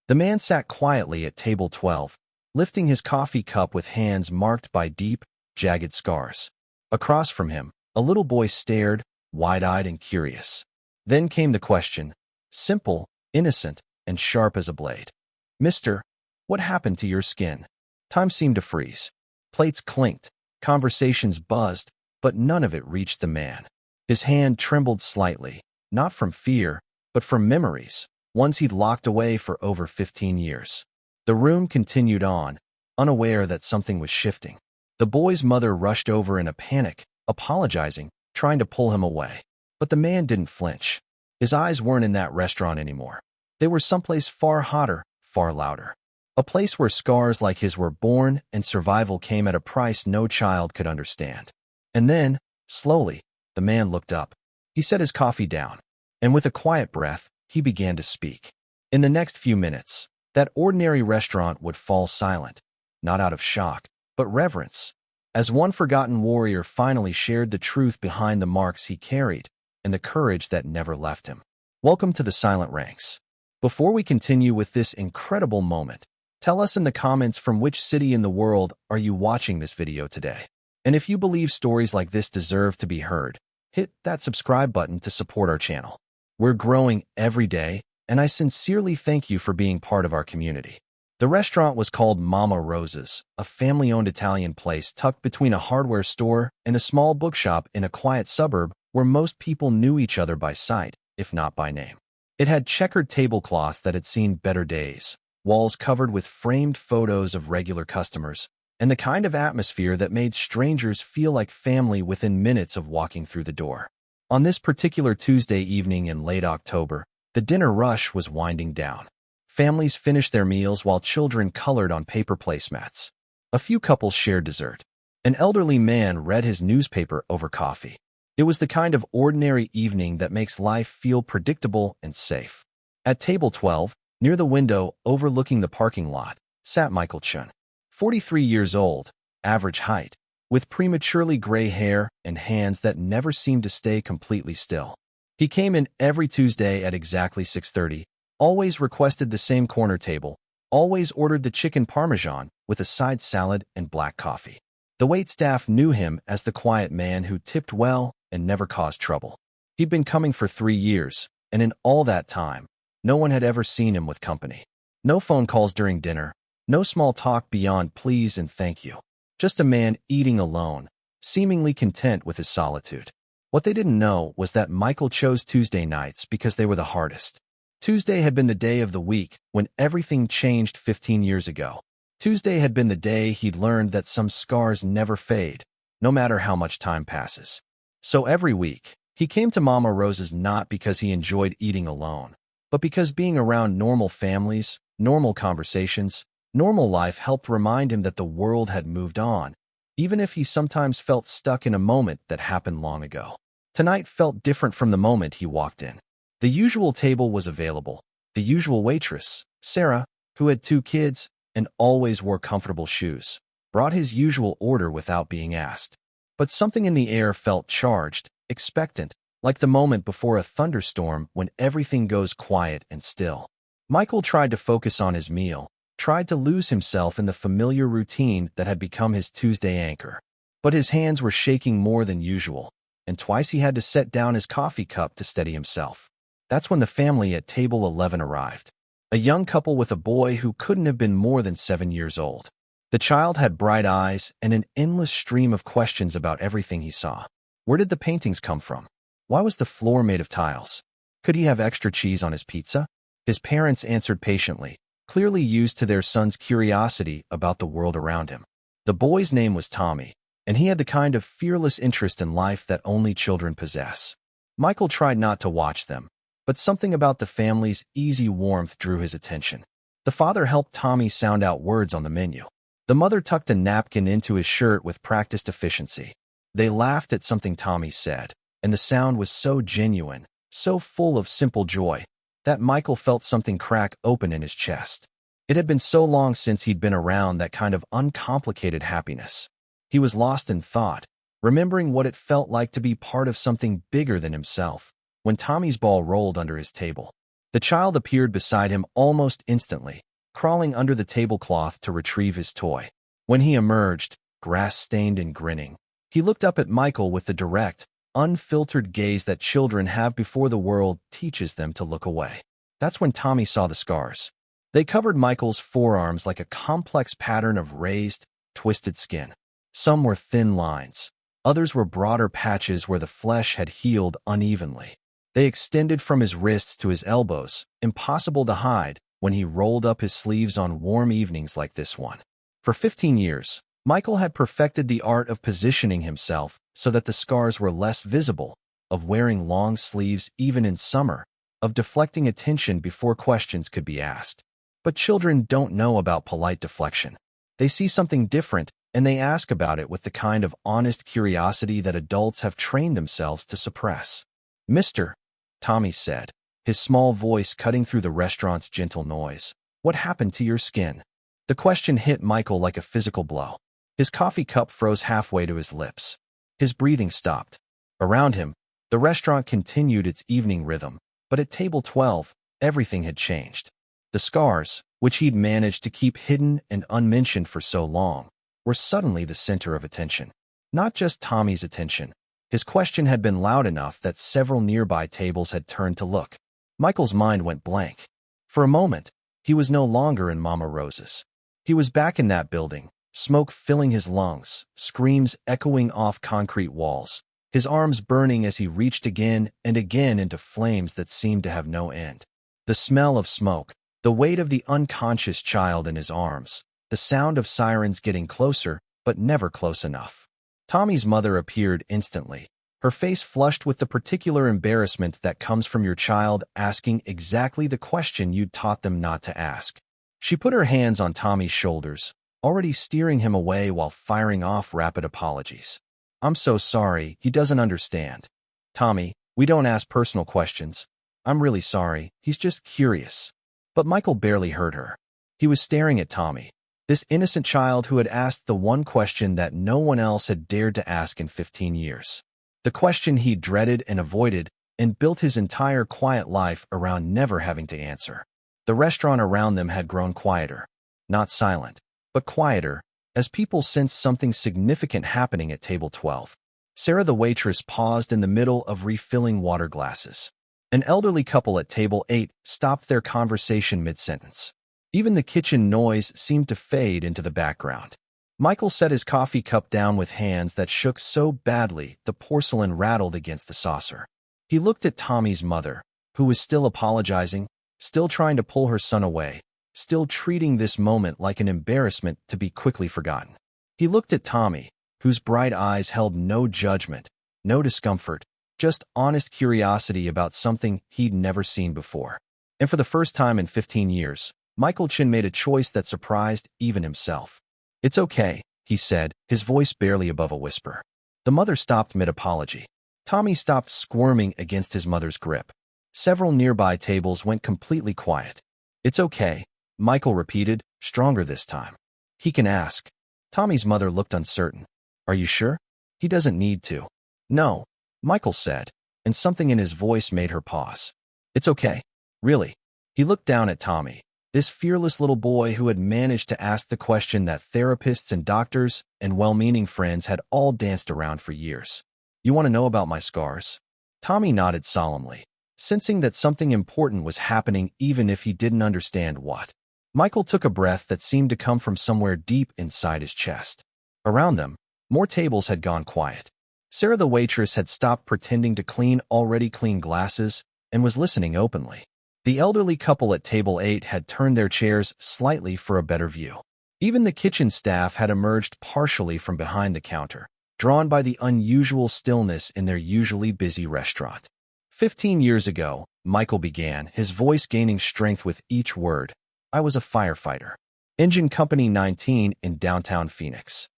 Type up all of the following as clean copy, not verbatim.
The man sat quietly at table 12, lifting his coffee cup with hands marked by deep, jagged scars. Across from him, a little boy stared, wide-eyed and curious. Then came the question, simple, innocent, and sharp as a blade. "Mister, what happened to your skin?" Time seemed to freeze. Plates clinked, conversations buzzed, but none of it reached the man. His hand trembled slightly, not from fear, but from memories, ones he'd locked away for over 15 years. The room continued on, unaware that something was shifting. The boy's mother rushed over in a panic, apologizing, trying to pull him away. But the man didn't flinch. His eyes weren't in that restaurant anymore. They were someplace far hotter, far louder. A place where scars like his were born and survival came at a price no child could understand. And then, slowly, the man looked up. He set his coffee down, and with a quiet breath, he began to speak. In the next few minutes, that ordinary restaurant would fall silent, not out of shock, but reverence, as one forgotten warrior finally shared the truth behind the marks he carried and the courage that never left him. Welcome to the Silent Ranks. Before we continue with this incredible moment, tell us in the comments from which city in the world are you watching this video today. And if you believe stories like this deserve to be heard, hit that subscribe button to support our channel. We're growing every day, and I sincerely thank you for being part of our community. The restaurant was called Mama Rosa's, a family-owned Italian place tucked between a hardware store and a small bookshop in a quiet suburb where most people knew each other by sight, if not by name. It had checkered tablecloths that had seen better days, walls covered with framed photos of regular customers, and the kind of atmosphere that made strangers feel like family within minutes of walking through the door. On this particular Tuesday evening in late October, the dinner rush was winding down. Families finished their meals while children colored on paper placemats. A few couples shared dessert. An elderly man read his newspaper over coffee. It was the kind of ordinary evening that makes life feel predictable and safe. At table 12, near the window overlooking the parking lot, sat Michael Chun. 43 years old, average height, with prematurely gray hair and hands that never seemed to stay completely still. He came in every Tuesday at exactly 6:30, always requested the same corner table, always ordered the chicken parmesan with a side salad and black coffee. The waitstaff knew him as the quiet man who tipped well and never caused trouble. He'd been coming for 3 years, and in all that time, no one had ever seen him with company. No phone calls during dinner, no small talk beyond please and thank you. Just a man eating alone, seemingly content with his solitude. What they didn't know was that Michael chose Tuesday nights because they were the hardest. Tuesday had been the day of the week when everything changed 15 years ago. Tuesday had been the day he'd learned that some scars never fade, no matter how much time passes. So every week, he came to Mama Rosa's not because he enjoyed eating alone, but because being around normal families, normal conversations, normal life helped remind him that the world had moved on, even if he sometimes felt stuck in a moment that happened long ago. Tonight felt different from the moment he walked in. The usual table was available. The usual waitress, Sarah, who had 2 kids and always wore comfortable shoes, brought his usual order without being asked. But something in the air felt charged, expectant, like the moment before a thunderstorm when everything goes quiet and still. Michael tried to focus on his meal, tried to lose himself in the familiar routine that had become his Tuesday anchor. But his hands were shaking more than usual, and twice he had to set down his coffee cup to steady himself. That's when the family at table 11 arrived. A young couple with a boy who couldn't have been more than 7 years old. The child had bright eyes and an endless stream of questions about everything he saw. Where did the paintings come from? Why was the floor made of tiles? Could he have extra cheese on his pizza? His parents answered patiently, clearly used to their son's curiosity about the world around him. The boy's name was Tommy, and he had the kind of fearless interest in life that only children possess. Michael tried not to watch them, but something about the family's easy warmth drew his attention. The father helped Tommy sound out words on the menu. The mother tucked a napkin into his shirt with practiced efficiency. They laughed at something Tommy said, and the sound was so genuine, so full of simple joy, that Michael felt something crack open in his chest. It had been so long since he'd been around that kind of uncomplicated happiness. He was lost in thought, remembering what it felt like to be part of something bigger than himself, when Tommy's ball rolled under his table. The child appeared beside him almost instantly, crawling under the tablecloth to retrieve his toy. When he emerged, grass-stained and grinning, he looked up at Michael with the direct, unfiltered gaze that children have before the world teaches them to look away. That's when Tommy saw the scars. They covered Michael's forearms like a complex pattern of raised, twisted skin. Some were thin lines. Others were broader patches where the flesh had healed unevenly. They extended from his wrists to his elbows, impossible to hide when he rolled up his sleeves on warm evenings like this one. For 15 years, Michael had perfected the art of positioning himself so that the scars were less visible, of wearing long sleeves even in summer, of deflecting attention before questions could be asked. But children don't know about polite deflection. They see something different, and they ask about it with the kind of honest curiosity that adults have trained themselves to suppress. "Mister," Tommy said, his small voice cutting through the restaurant's gentle noise, "what happened to your skin?" The question hit Michael like a physical blow. His coffee cup froze halfway to his lips. His breathing stopped. Around him, the restaurant continued its evening rhythm, but at table 12, everything had changed. The scars, which he'd managed to keep hidden and unmentioned for so long, were suddenly the center of attention. Not just Tommy's attention. His question had been loud enough that several nearby tables had turned to look. Michael's mind went blank. For a moment, he was no longer in Mama Rose's. He was back in that building, smoke filling his lungs, screams echoing off concrete walls, his arms burning as he reached again and again into flames that seemed to have no end. The smell of smoke, the weight of the unconscious child in his arms, the sound of sirens getting closer, but never close enough. Tommy's mother appeared instantly, her face flushed with the particular embarrassment that comes from your child asking exactly the question you'd taught them not to ask. She put her hands on Tommy's shoulders, already steering him away while firing off rapid apologies. "I'm so sorry, he doesn't understand. Tommy, we don't ask personal questions. I'm really sorry, he's just curious." But Michael barely heard her. He was staring at Tommy, this innocent child who had asked the one question that no one else had dared to ask in 15 years. The question he dreaded and avoided and built his entire quiet life around never having to answer. The restaurant around them had grown quieter. Not silent, but quieter, as people sensed something significant happening at table 12. Sarah the waitress paused in the middle of refilling water glasses. An elderly couple at table 8 stopped their conversation mid-sentence. Even the kitchen noise seemed to fade into the background. Michael set his coffee cup down with hands that shook so badly the porcelain rattled against the saucer. He looked at Tommy's mother, who was still apologizing, still trying to pull her son away, still treating this moment like an embarrassment to be quickly forgotten. He looked at Tommy, whose bright eyes held no judgment, no discomfort, just honest curiosity about something he'd never seen before. And for the first time in 15 years, Michael Chin made a choice that surprised even himself. "It's okay," he said, his voice barely above a whisper. The mother stopped mid-apology. Tommy stopped squirming against his mother's grip. Several nearby tables went completely quiet. "It's okay," Michael repeated, stronger this time. "He can ask." Tommy's mother looked uncertain. "Are you sure? He doesn't need to." "No," Michael said, and something in his voice made her pause. "It's okay. Really." He looked down at Tommy, this fearless little boy who had managed to ask the question that therapists and doctors and well-meaning friends had all danced around for years. "You want to know about my scars?" Tommy nodded solemnly, sensing that something important was happening even if he didn't understand what. Michael took a breath that seemed to come from somewhere deep inside his chest. Around them, more tables had gone quiet. Sarah the waitress had stopped pretending to clean already clean glasses and was listening openly. The elderly couple at table 8 had turned their chairs slightly for a better view. Even the kitchen staff had emerged partially from behind the counter, drawn by the unusual stillness in their usually busy restaurant. 15 years ago, Michael began, his voice gaining strength with each word. "I was a firefighter. Engine Company 19 in downtown Phoenix."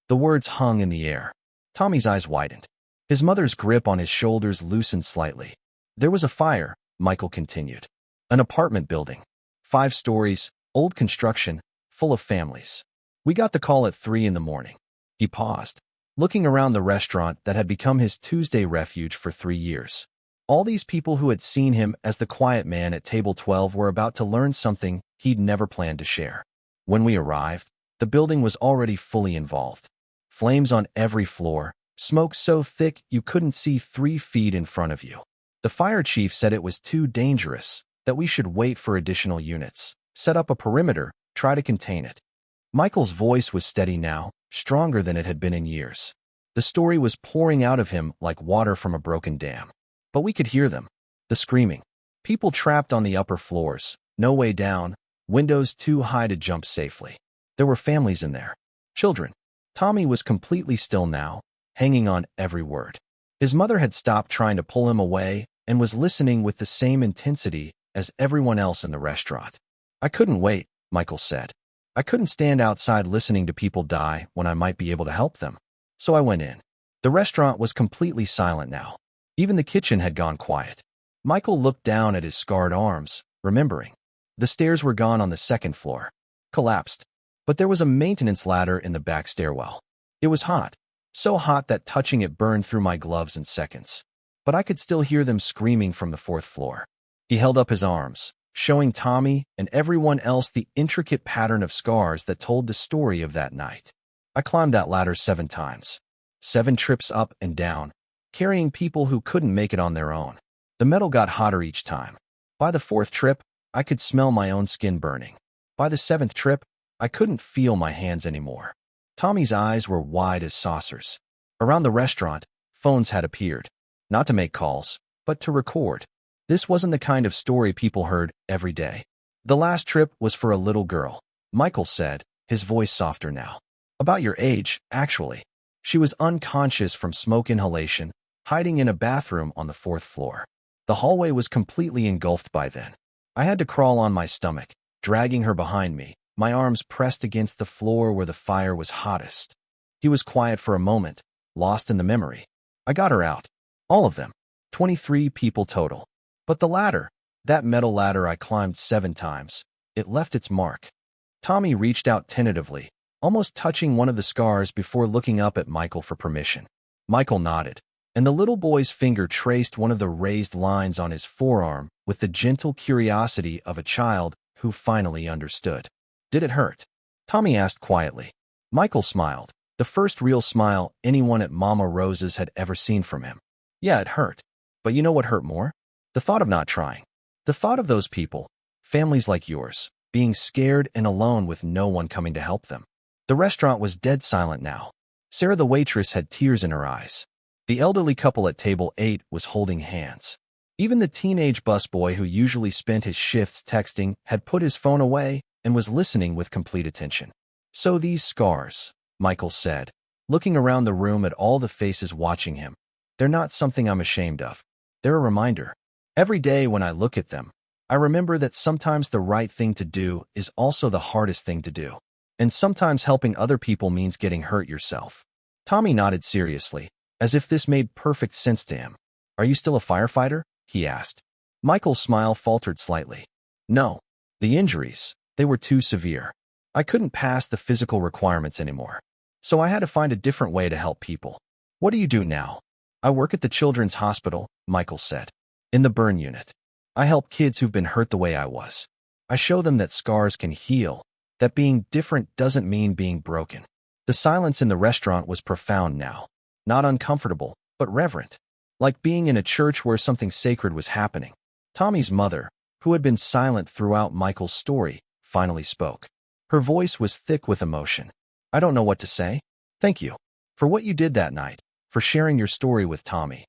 The words hung in the air. Tommy's eyes widened. His mother's grip on his shoulders loosened slightly. "There was a fire," Michael continued. "An apartment building. 5 stories, old construction, full of families. We got the call at 3 in the morning. He paused, looking around the restaurant that had become his Tuesday refuge for 3 years. All these people who had seen him as the quiet man at table 12 were about to learn something he'd never planned to share. When we arrived, the building was already fully involved. Flames on every floor, smoke so thick you couldn't see 3 feet in front of you. The fire chief said it was too dangerous, that we should wait for additional units, set up a perimeter, try to contain it. Michael's voice was steady now, stronger than it had been in years. The story was pouring out of him like water from a broken dam. But we could hear them. The screaming. People trapped on the upper floors, no way down, windows too high to jump safely. There were families in there. Children. Tommy was completely still now, hanging on every word. His mother had stopped trying to pull him away and was listening with the same intensity as everyone else in the restaurant. I couldn't wait, Michael said. I couldn't stand outside listening to people die when I might be able to help them. So I went in. The restaurant was completely silent now. Even the kitchen had gone quiet. Michael looked down at his scarred arms, remembering. The stairs were gone on the second floor. Collapsed. But there was a maintenance ladder in the back stairwell. It was hot. So hot that touching it burned through my gloves in seconds. But I could still hear them screaming from the 4th floor. He held up his arms, showing Tommy and everyone else the intricate pattern of scars that told the story of that night. I climbed that ladder 7 times. 7 trips up and down, carrying people who couldn't make it on their own. The metal got hotter each time. By the 4th trip, I could smell my own skin burning. By the 7th trip, I couldn't feel my hands anymore. Tommy's eyes were wide as saucers. Around the restaurant, phones had appeared. Not to make calls, but to record. This wasn't the kind of story people heard every day. The last trip was for a little girl, Michael said, his voice softer now. About your age, actually. She was unconscious from smoke inhalation, hiding in a bathroom on the 4th floor. The hallway was completely engulfed by then. I had to crawl on my stomach, dragging her behind me, my arms pressed against the floor where the fire was hottest. He was quiet for a moment, lost in the memory. I got her out. All of them. 23 people total. But the ladder, that metal ladder I climbed 7 times, it left its mark. Tommy reached out tentatively, almost touching one of the scars before looking up at Michael for permission. Michael nodded, and the little boy's finger traced one of the raised lines on his forearm with the gentle curiosity of a child who finally understood. Did it hurt? Tommy asked quietly. Michael smiled, the first real smile anyone at Mama Rose's had ever seen from him. Yeah, it hurt. But you know what hurt more? The thought of not trying. The thought of those people, families like yours, being scared and alone with no one coming to help them. The restaurant was dead silent now. Sarah the waitress had tears in her eyes. The elderly couple at table 8 was holding hands. Even the teenage busboy who usually spent his shifts texting had put his phone away and was listening with complete attention. So these scars, Michael said, looking around the room at all the faces watching him, they're not something I'm ashamed of. They're a reminder. Every day when I look at them, I remember that sometimes the right thing to do is also the hardest thing to do. And sometimes helping other people means getting hurt yourself. Tommy nodded seriously, as if this made perfect sense to him. Are you still a firefighter? He asked. Michael's smile faltered slightly. No. The injuries, they were too severe. I couldn't pass the physical requirements anymore. So I had to find a different way to help people. What do you do now? I work at the Children's Hospital, Michael said. In the burn unit. I help kids who've been hurt the way I was. I show them that scars can heal, that being different doesn't mean being broken. The silence in the restaurant was profound now. Not uncomfortable, but reverent. Like being in a church where something sacred was happening. Tommy's mother, who had been silent throughout Michael's story, finally spoke. Her voice was thick with emotion. I don't know what to say. Thank you. For what you did that night. For sharing your story with Tommy.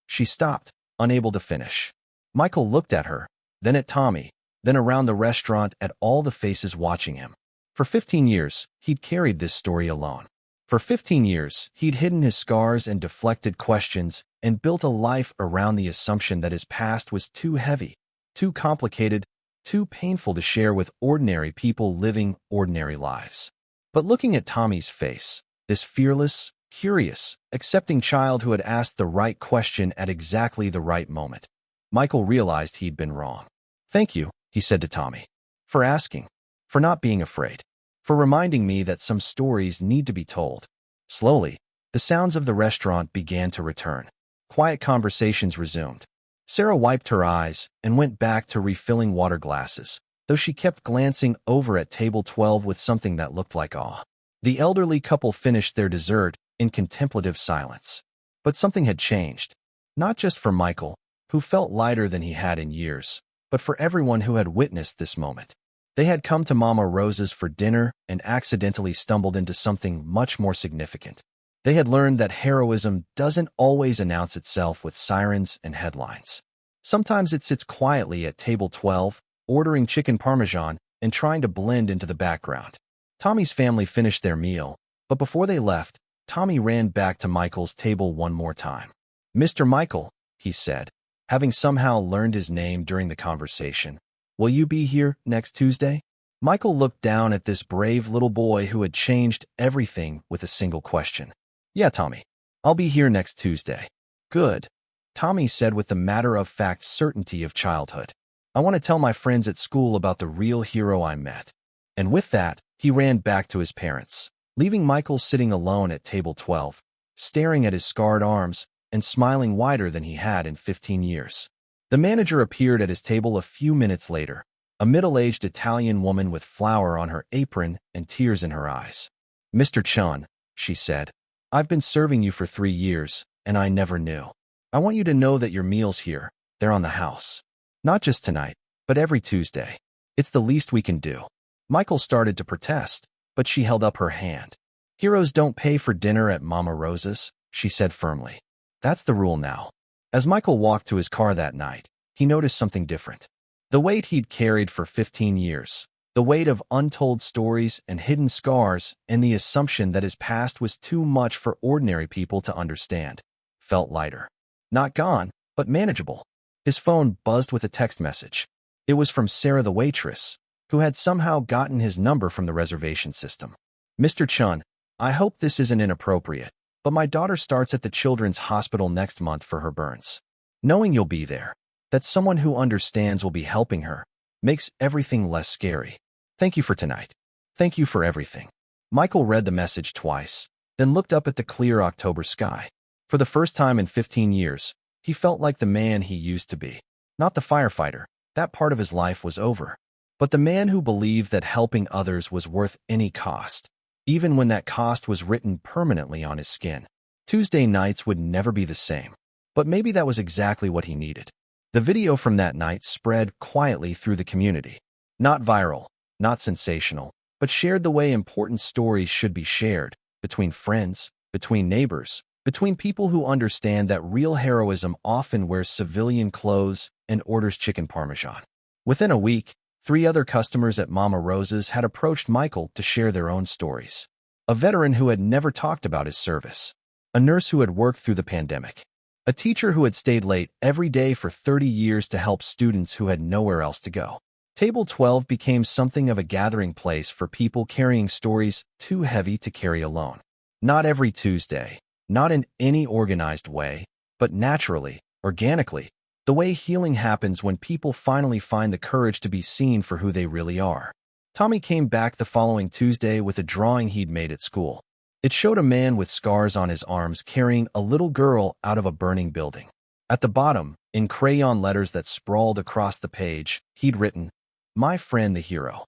She stopped, unable to finish. Michael looked at her, then at Tommy, then around the restaurant at all the faces watching him. For 15 years, he'd carried this story alone. For 15 years, he'd hidden his scars and deflected questions and built a life around the assumption that his past was too heavy, too complicated, too painful to share with ordinary people living ordinary lives. But looking at Tommy's face, this fearless, curious, accepting child who had asked the right question at exactly the right moment, Michael realized he'd been wrong. Thank you, he said to Tommy, for asking, for not being afraid, for reminding me that some stories need to be told. Slowly, the sounds of the restaurant began to return. Quiet conversations resumed. Sarah wiped her eyes and went back to refilling water glasses, though she kept glancing over at table 12 with something that looked like awe. The elderly couple finished their dessert in contemplative silence. But something had changed. Not just for Michael, who felt lighter than he had in years, but for everyone who had witnessed this moment. They had come to Mama Rose's for dinner and accidentally stumbled into something much more significant. They had learned that heroism doesn't always announce itself with sirens and headlines. Sometimes it sits quietly at table 12, ordering chicken parmesan and trying to blend into the background. Tommy's family finished their meal, but before they left, Tommy ran back to Michael's table one more time. "Mr. Michael," he said, having somehow learned his name during the conversation, "will you be here next Tuesday?" Michael looked down at this brave little boy who had changed everything with a single question. "Yeah, Tommy. I'll be here next Tuesday." "Good," Tommy said with the matter-of-fact certainty of childhood. "I want to tell my friends at school about the real hero I met." And with that, he ran back to his parents, leaving Michael sitting alone at table 12, staring at his scarred arms and smiling wider than he had in 15 years. The manager appeared at his table a few minutes later, a middle-aged Italian woman with flour on her apron and tears in her eyes. "Mr. Chun," she said, "I've been serving you for 3 years, and I never knew. I want you to know that your meals here, they're on the house. Not just tonight, but every Tuesday. It's the least we can do." Michael started to protest, but she held up her hand. "Heroes don't pay for dinner at Mama Rose's," she said firmly. "That's the rule now." As Michael walked to his car that night, he noticed something different. The weight he'd carried for 15 years, the weight of untold stories and hidden scars, and the assumption that his past was too much for ordinary people to understand, felt lighter. Not gone, but manageable. His phone buzzed with a text message. It was from Sarah the waitress, who had somehow gotten his number from the reservation system. "Mr. Chun, I hope this isn't inappropriate, but my daughter starts at the Children's Hospital next month for her burns. Knowing you'll be there, that someone who understands will be helping her, makes everything less scary. Thank you for tonight. Thank you for everything." Michael read the message twice, then looked up at the clear October sky. For the first time in 15 years, he felt like the man he used to be. Not the firefighter, that part of his life was over, but the man who believed that helping others was worth any cost, even when that cost was written permanently on his skin. Tuesday nights would never be the same, but maybe that was exactly what he needed. The video from that night spread quietly through the community. Not viral, not sensational, but shared the way important stories should be shared, between friends, between neighbors, between people who understand that real heroism often wears civilian clothes and orders chicken parmesan. Within a week, 3 other customers at Mama Rose's had approached Michael to share their own stories. A veteran who had never talked about his service. A nurse who had worked through the pandemic. A teacher who had stayed late every day for 30 years to help students who had nowhere else to go. Table 12 became something of a gathering place for people carrying stories too heavy to carry alone. Not every Tuesday, not in any organized way, but naturally, organically, the way healing happens when people finally find the courage to be seen for who they really are. Tommy came back the following Tuesday with a drawing he'd made at school. It showed a man with scars on his arms carrying a little girl out of a burning building. At the bottom, in crayon letters that sprawled across the page, he'd written, "My friend the hero."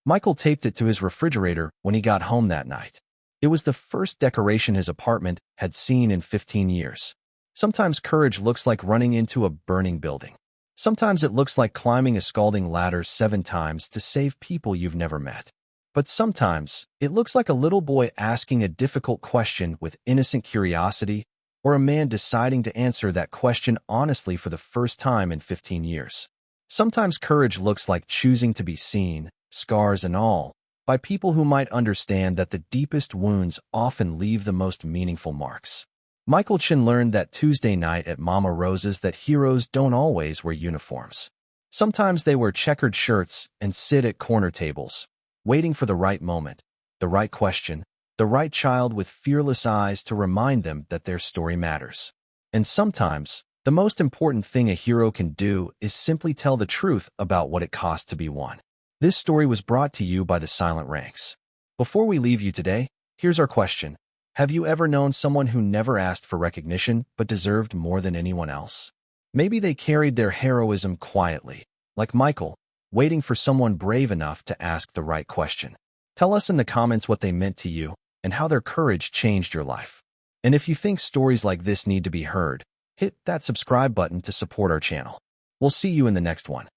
Michael taped it to his refrigerator when he got home that night. It was the first decoration his apartment had seen in 15 years. Sometimes courage looks like running into a burning building. Sometimes it looks like climbing a scalding ladder 7 times to save people you've never met. But sometimes, it looks like a little boy asking a difficult question with innocent curiosity, or a man deciding to answer that question honestly for the first time in 15 years. Sometimes courage looks like choosing to be seen, scars and all, by people who might understand that the deepest wounds often leave the most meaningful marks. Michael Chin learned that Tuesday night at Mama Rose's that heroes don't always wear uniforms. Sometimes they wear checkered shirts and sit at corner tables, waiting for the right moment, the right question, the right child with fearless eyes to remind them that their story matters. And sometimes, the most important thing a hero can do is simply tell the truth about what it costs to be one. This story was brought to you by the Silent Ranks. Before we leave you today, here's our question. Have you ever known someone who never asked for recognition but deserved more than anyone else? Maybe they carried their heroism quietly, like Michael, waiting for someone brave enough to ask the right question. Tell us in the comments what they meant to you and how their courage changed your life. And if you think stories like this need to be heard, hit that subscribe button to support our channel. We'll see you in the next one.